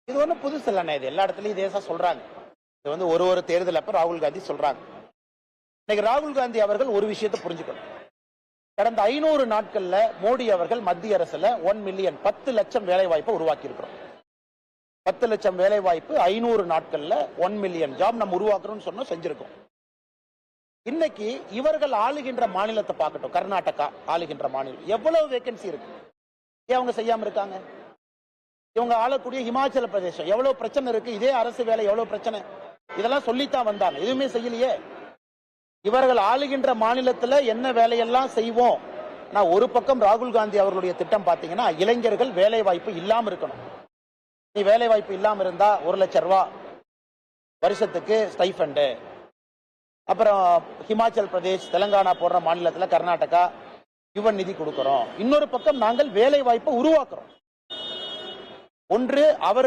இது ஒன்றும் புதுசு இல்லைண்ணே, இது எல்லா இடத்துலையும் இதே தான் சொல்றாங்க. இது வந்து ஒரு தேர்தல் அப்ப ராகுல் காந்தி சொல்றாங்க. இன்னைக்கு ராகுல் காந்தி அவர்கள் ஒரு விஷயத்தை புரிஞ்சுக்கணும். கடந்த 500 நாட்கள்ல மோடி அவர்கள் மத்திய அரசுல 1 மில்லியன் 10 லட்சம் வேலை வாய்ப்பை உருவாக்கி இருக்கிறோம். 10 லட்சம் வேலை வாய்ப்பு 500 நாட்கள்ல 1 மில்லியன் ஜாப் நம்ம உருவாக்குறோம்னு சொன்னா செஞ்சிருக்கோம். இன்னைக்கு இவர்கள் ஆளுகின்ற மாநிலத்தை பார்க்கட்டும், கர்நாடகா ஆளுகின்ற மாநிலம் எவ்வளவு வேகன்சி இருக்கு, ஏன் அவங்க செய்யாம இருக்காங்க? இவங்க ஆளக்கூடிய இமாச்சல பிரதேசம் எவ்வளவு பிரச்சனை இருக்கு, இதே அரசு வேலை எவ்வளவு பிரச்சனை, இதெல்லாம் சொல்லித்தான் வந்தாங்க, எதுவுமே செய்யலையே. இவர்கள் ஆளுகின்ற மாநிலத்தில் என்ன வேலையெல்லாம் செய்வோம். நான் ஒரு பக்கம் ராகுல் காந்தி அவர்களுடைய திட்டம் பார்த்தீங்கன்னா, இளைஞர்கள் வேலை வாய்ப்பு இல்லாம இருக்கணும். நீ வேலை வாய்ப்பு இல்லாம இருந்தா 1 லட்சம் ரூபாய் வருஷத்துக்கு ஸ்டைஃபண்டு. அப்புறம் ஹிமாச்சல் பிரதேஷ், தெலங்கானா போன்ற மாநிலத்தில், கர்நாடகா யுவ நிதி கொடுக்கிறோம். இன்னொரு பக்கம் நாங்கள் வேலை வாய்ப்பை உருவாக்குறோம். ஒன்று அவர்கள்